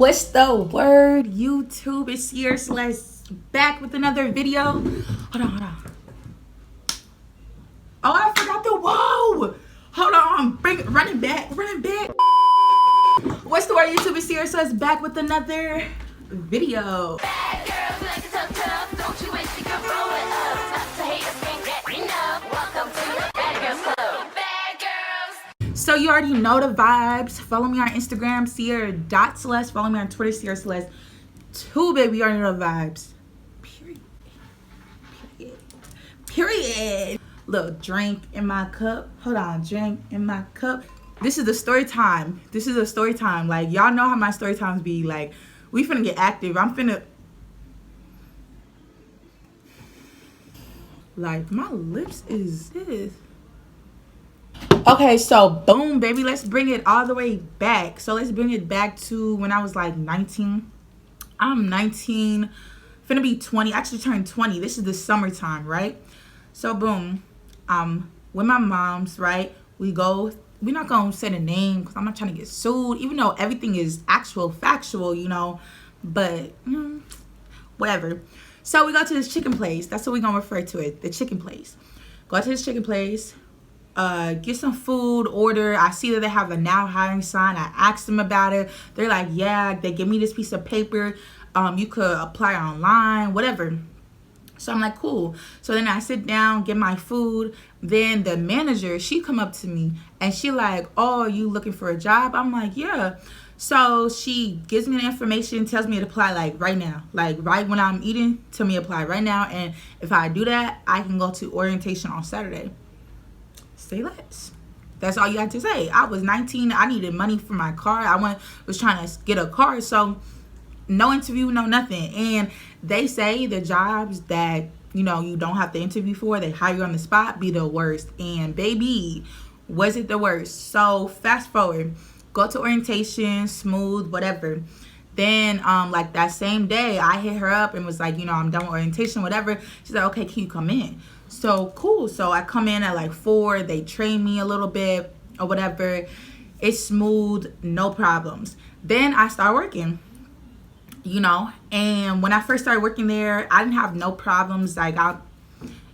What's the word, YouTube? It's here, Celeste, back with another video. Hold on. Oh, I forgot the whoa. Hold on, running back. What's the word, YouTube? It's here, Celeste, back with another video. Bad girls like to tough, don't you wish you could roll it up? Not to haters can't get enough. Welcome to your Bad Girls Club. Bad Girls. So you already know the vibes. Follow me on Instagram, Sierra.Celeste. Follow me on Twitter, Sierra Celeste. Too, baby. You already know the vibes. Period. Little drink in my cup. Hold on, drink in my cup. This is the story time. Like, y'all know how my story times be. Like, we finna get active. I'm finna... Like, my lips is this. Okay, so boom, baby. Let's bring it all the way back. So let's bring it back to when I was like 19. I'm 19. Finna be 20. Actually turned 20. This is the summertime, right? So boom. With my mom's, right? We're not gonna say the name because I'm not trying to get sued, even though everything is factual, you know. But whatever. So we go to this chicken place. That's what we're gonna refer to it, the chicken place. Go to this chicken place, get some food, order. I see that they have a now hiring sign. I asked them about it. They're like, yeah, they give me this piece of paper. You could apply online, whatever. So I'm like, cool. So then I sit down, get my food. Then the manager, she come up to me and she like, oh, you looking for a job? I'm like, yeah. So she gives me the information, tells me to apply like right now. Like right when I'm eating, tell me to apply right now. And if I do that, I can go to orientation on Saturday. Say less. That's all you had to say. I was 19. I needed money for my car. Was trying to get a car. So no interview, no nothing. And they say the jobs that, you know, you don't have to interview for, they hire you on the spot, be the worst. And baby, was it the worst? So fast forward, go to orientation, smooth, whatever. Then like that same day, I hit her up and was like, you know, I'm done with orientation, whatever. She's like, okay, can you come in? So cool. So I come in at like 4. They train me a little bit or whatever. It's smooth, no problems. Then I start working, you know. And when I first started working there, I didn't have no problems. Like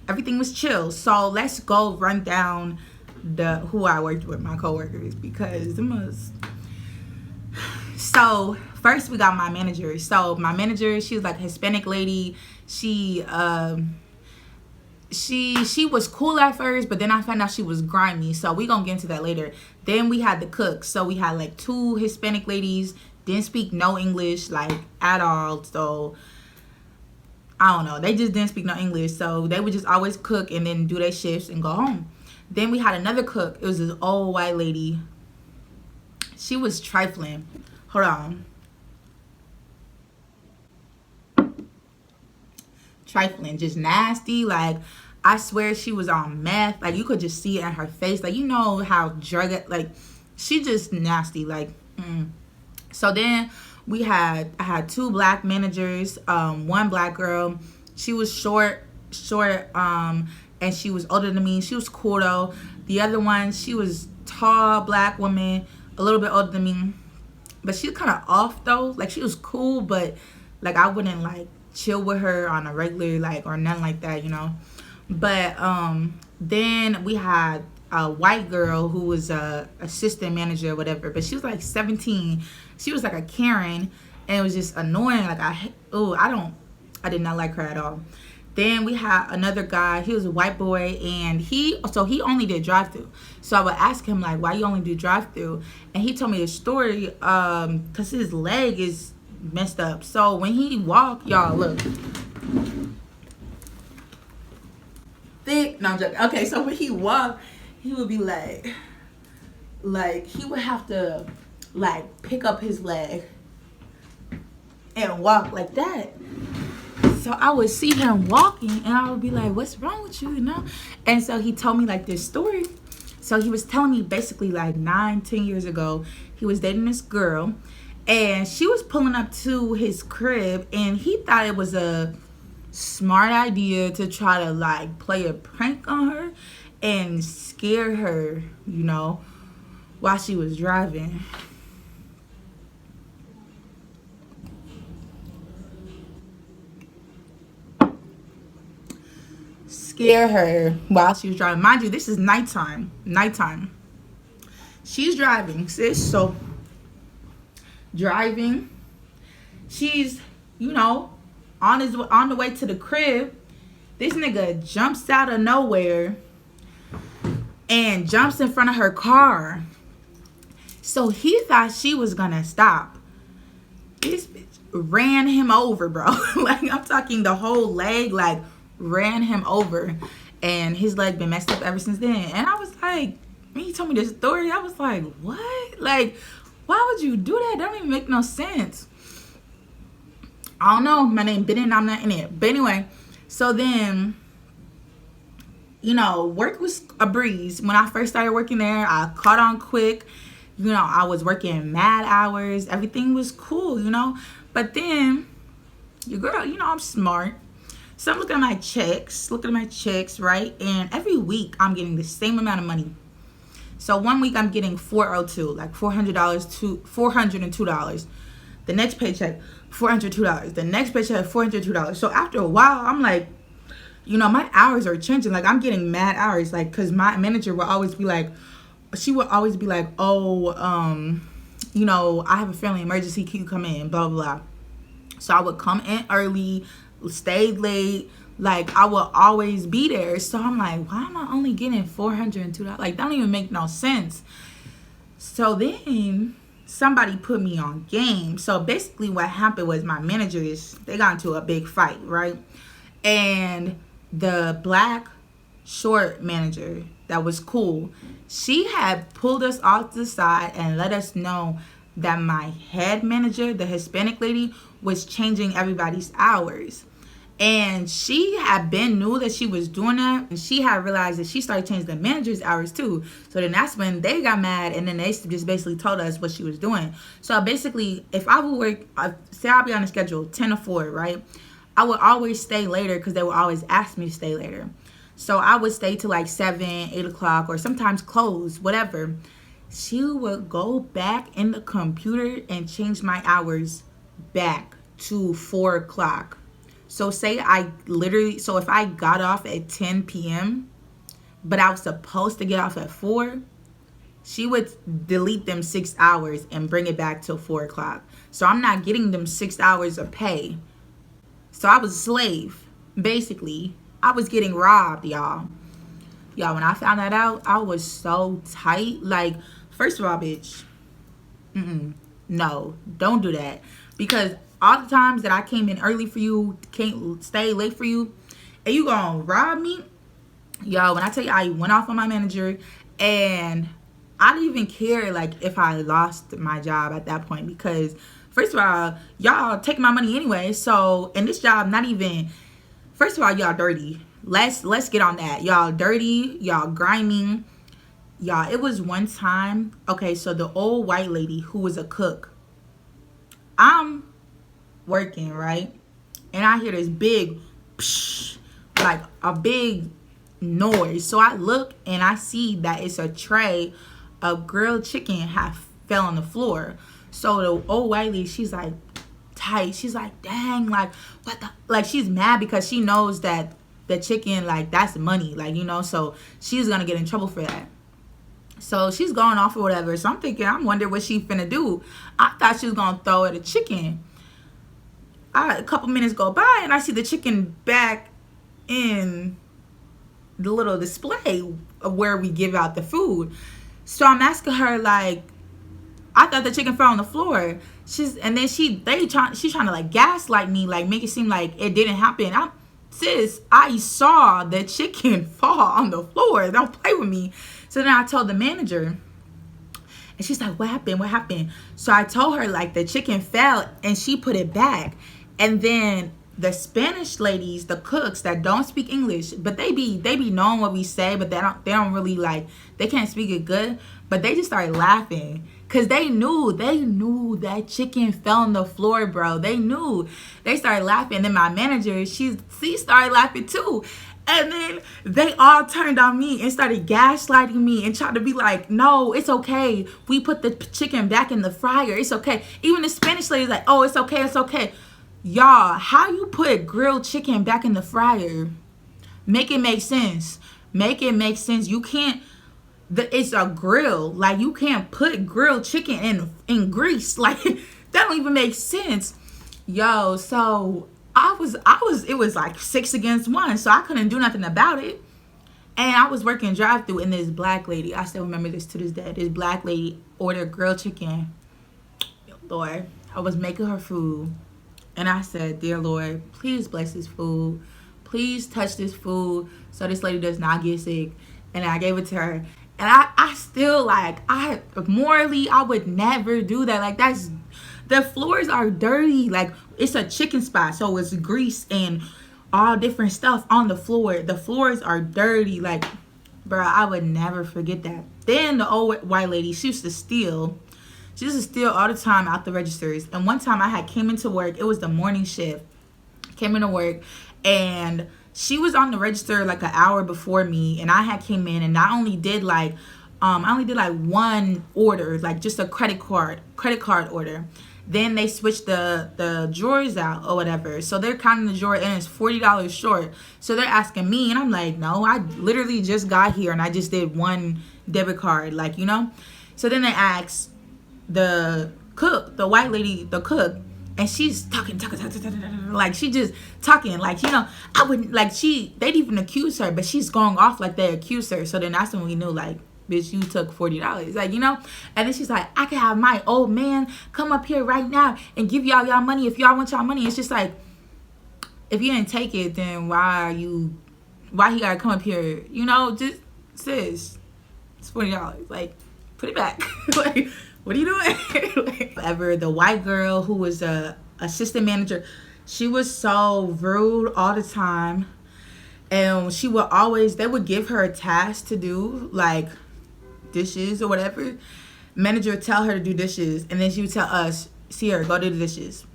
everything was chill. So let's go run down who I worked with, my coworkers, because it was. So first we got my manager. So my manager, she was like a Hispanic lady. She was cool at first, but then I found out she was grimy. So we gonna get into that later. Then we had the cooks. So we had like 2 Hispanic ladies, didn't speak no English like at all. So I don't know, they just didn't speak no English. So they would just always cook and then do their shifts and go home. Then we had another cook. It was this old white lady. She was trifling. Hold on. Trifling, just nasty. Like, I swear she was on meth. Like, you could just see it in her face. Like, you know how like, she just nasty. Like, So then I had 2 black managers, 1 black girl. She was short, and she was older than me. She was cool though. The other one, she was tall, black woman, a little bit older than me. But she was kind of off though. Like, she was cool, but like I wouldn't like chill with her on a regular, like, or nothing like that, you know. But then we had a white girl who was a assistant manager or whatever, but she was like 17. She was like a Karen, and it was just annoying. Like, I did not like her at all. Then we had another guy. He was a white boy, and he only did drive-through. So I would ask him like, why you only do drive-through? And he told me a story, cause his leg is messed up. So when he walked, y'all look, thick. No, I'm joking. Okay, so when he walked, he would be like he would have to like pick up his leg and walk like that. So I would see him walking and I would be like, what's wrong with you, you know? And so he told me like this story. So he was telling me basically like 9-10 years ago, he was dating this girl and she was pulling up to his crib, and he thought it was a smart idea to try to like play a prank on her and scare her, you know, while she was driving. scare her while she was driving. Mind you, this is nighttime. Nighttime. She's driving, sis. So driving. She's, you know, on the way to the crib. This nigga jumps out of nowhere and jumps in front of her car. So he thought she was gonna stop. This bitch ran him over, bro. Like, I'm talking the whole leg, like, ran him over. And his leg been messed up ever since then. And I was like, when he told me this story, I was like, what? Like, why would you do that? That don't even make no sense. I don't know. My name been in, I'm not in it. But anyway, so then, you know, work was a breeze. When I first started working there, I caught on quick. You know, I was working mad hours. Everything was cool, you know. But then, your girl, you know, I'm smart. So I'm looking at my checks, right? And every week, I'm getting the same amount of money. So one week, I'm getting $402, like $400 to $402. The next paycheck, $402. The next paycheck, $402. So after a while, I'm like, you know, my hours are changing. Like, I'm getting mad hours. Like, because my manager will always be like, oh, you know, I have a family emergency. Can you come in? Blah, blah, blah. So I would come in early, stay late. Like, I will always be there. So I'm like, why am I only getting $402? Like, that don't even make no sense. So then somebody put me on game. So basically what happened was my managers, they got into a big fight, right? And the black short manager that was cool, she had pulled us off to the side and let us know that my head manager, the Hispanic lady, was changing everybody's hours. And she had knew that she was doing that. And she had realized that she started changing the manager's hours too. So then that's when they got mad. And then they just basically told us what she was doing. So basically, if I would work, say I'll be on the schedule 10 to 4, right? I would always stay later because they would always ask me to stay later. So I would stay till like 7, 8 o'clock, or sometimes close, whatever. She would go back in the computer and change my hours back to 4 o'clock. So say if I got off at 10 p.m., but I was supposed to get off at 4, she would delete them 6 hours and bring it back till 4 o'clock. So I'm not getting them 6 hours of pay. So I was a slave, basically. I was getting robbed, y'all. Y'all, when I found that out, I was so tight. Like, first of all, bitch, no, don't do that. Because all the times that I came in early for you, can't stay late for you, and you gonna rob me? Y'all, when I tell you I went off on my manager, and I didn't even care, like, if I lost my job at that point. Because, first of all, y'all take my money anyway. So, and this job, not even... First of all, y'all dirty. Let's get on that. Y'all dirty. Y'all grimy. Y'all, it was one time. Okay, so the old white lady who was a cook. I'm working, right? And I hear this big, psh, like a big noise. So I look and I see that it's a tray of grilled chicken half fell on the floor. So the old white lady, she's like, tight. She's like, dang, like, what the, like, she's mad because she knows that the chicken, like, that's money, like, you know, so she's gonna get in trouble for that. So she's going off or whatever. So I'm thinking, I'm wondering what she finna do. I thought she was gonna throw her the chicken. A couple minutes go by and I see the chicken back in the little display of where we give out the food. So I'm asking her, like, I thought the chicken fell on the floor. She's trying to like gaslight me, like make it seem like it didn't happen. Sis, I saw the chicken fall on the floor. Don't play with me. So then I told the manager, and she's like, what happened? So I told her, like, the chicken fell and she put it back. And then the Spanish ladies, the cooks that don't speak English, but they be knowing what we say, but they don't really, like, they can't speak it good, but they just started laughing. Cause they knew that chicken fell on the floor, bro. They knew. They started laughing. And then my manager, she started laughing too. And then they all turned on me and started gaslighting me and tried to be like, no, it's okay. We put the chicken back in the fryer. It's okay. Even the Spanish lady's like, oh, it's okay. Y'all, how you put grilled chicken back in the fryer? Make it make sense. Make it make sense. You can't. It's a grill. Like, you can't put grilled chicken in grease. Like, that don't even make sense. Yo, so it was like 6 against 1, so I couldn't do nothing about it. And I was working drive-thru, and this black lady, I still remember this to this day, this black lady ordered grilled chicken. Lord, I was making her food, and I said, dear Lord, please bless this food. Please touch this food so this lady does not get sick. And I gave it to her. And I still, like, morally, I would never do that. Like, the floors are dirty. Like, it's a chicken spot, so it's grease and all different stuff on the floor. The floors are dirty. Like, bro, I would never forget that. Then the old white lady, she used to steal. She used to steal all the time out the registers. And one time I had came into work. It was the morning shift. Came into work, and she was on the register like an hour before me, and I had came in, and I only did like one order, like just a credit card order. Then they switched the drawers out or whatever, so they're counting the drawer, and it's $40 short. So they're asking me, and I'm like, no, I literally just got here, and I just did one debit card, like, you know. So then they asked the cook, the white lady, the cook, and she's talking, like, she just talking, like, you know, I wouldn't, like, they didn't even accuse her, but she's going off like they accused her. So then that's when we knew, like, bitch, you took $40, like, you know. And then she's like, I can have my old man come up here right now and give y'all money if y'all want y'all money. It's just like, if you didn't take it, then why he gotta come up here, you know? Just, sis, it's $40, like, put it back. Like, what are you doing? Like, ever, the white girl who was a assistant manager, she was so rude all the time. And they would give her a task to do, like dishes or whatever. Manager would tell her to do dishes, and then she would tell us, Sierra, go do the dishes.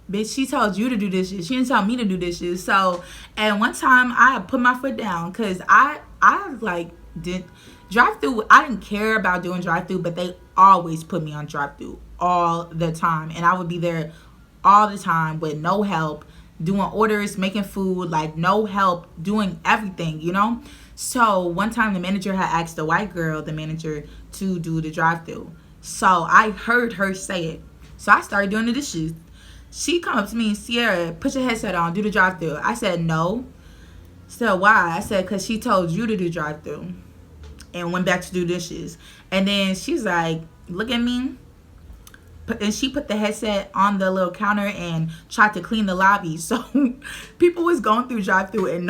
Bitch, she told you to do dishes. She didn't tell me to do dishes. So, and one time I put my foot down, because I like did drive-through. I didn't care about doing drive-through, but they always put me on drive-through all the time, and I would be there all the time with no help, doing orders, making food, like no help, doing everything, you know. So one time the manager had asked the white girl, the manager, to do the drive-through. So I heard her say it, so I started doing the dishes. She come up to me, Sierra, put your headset on, do the drive-through. I said no. So why? I said, because she told you to do drive-through, and went back to do dishes. And then she's like, look at me. And she put the headset on the little counter and tried to clean the lobby. So people was going through drive-through, and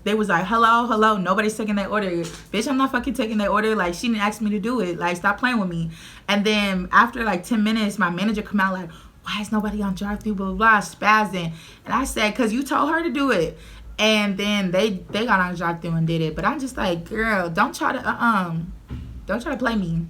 they was like, hello, nobody's taking that order. Bitch, I'm not fucking taking that order. Like, she didn't ask me to do it. Like, stop playing with me. And then after like 10 minutes, my manager come out like, why is nobody on drive-through, blah, blah, blah, spazzing. And I said, because you told her to do it. And then they got on drive-through and did it. But I'm just like, girl, don't try to play me.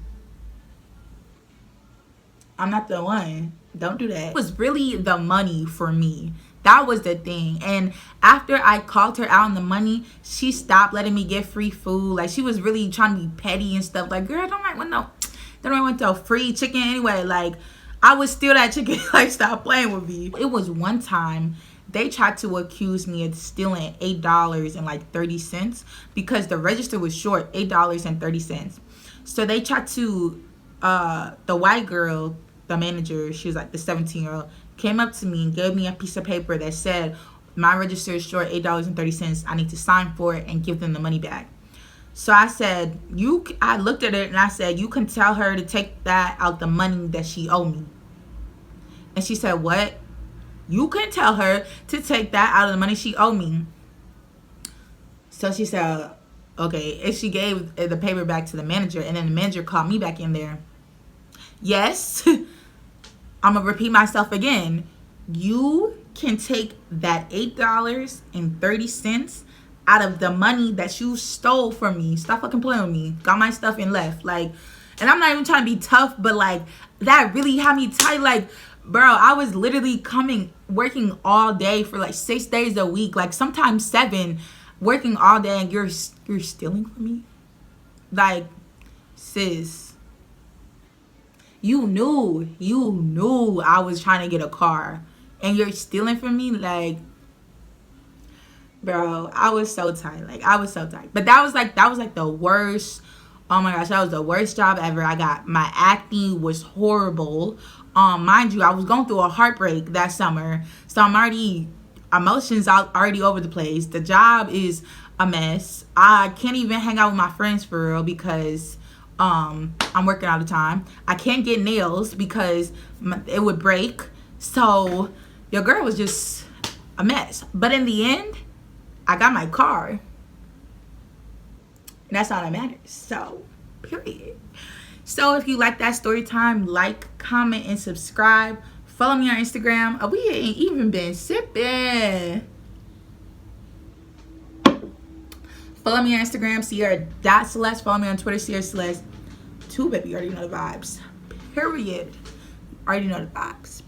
I'm not the one. Don't do that. It was really the money for me. That was the thing. And after I called her out on the money, she stopped letting me get free food. Like, she was really trying to be petty and stuff. Like, girl, don't want no free chicken anyway. Like, I would steal that chicken. Like, stop playing with me. It was one time they tried to accuse me of stealing $8.30 because the register was short, $8.30. So they tried to, the white girl, the manager, she was like the 17-year-old, came up to me and gave me a piece of paper that said, my register is short $8.30. I need to sign for it and give them the money back. So I said, I looked at it and I said, you can tell her to take that out the money that she owed me. And she said, what? You can tell her to take that out of the money she owed me. So she said, okay. And she gave the paper back to the manager, and then the manager called me back in there. Yes, I'm going to repeat myself again. You can take that $8.30 out of the money that you stole from me. Stop fucking playing with me. Got my stuff and left. Like, and I'm not even trying to be tough, but like, that really had me tight. Like, bro, I was literally working all day for like 6 days a week, like sometimes 7, working all day, and you're stealing from me? Like, sis, you knew I was trying to get a car, and you're stealing from me? Like, Bro, I was so tight. Like, I was so tight. But that was like the worst. Oh my gosh, that was the worst job ever. I got, my acne was horrible. Mind you, I was going through a heartbreak that summer. So I'm already, emotions out already over the place. The job is a mess. I can't even hang out with my friends for real because I'm working all the time. I can't get nails because it would break. So your girl was just a mess. But in the end, I got my car. And that's all that matters. So, period. So if you like that story time, like, comment, and subscribe. Follow me on Instagram. We ain't even been sipping. Follow me on Instagram, Sierra.Celeste. Follow me on Twitter, Sierra Celeste. 2, baby. You already know the vibes. Period. Already know the vibes.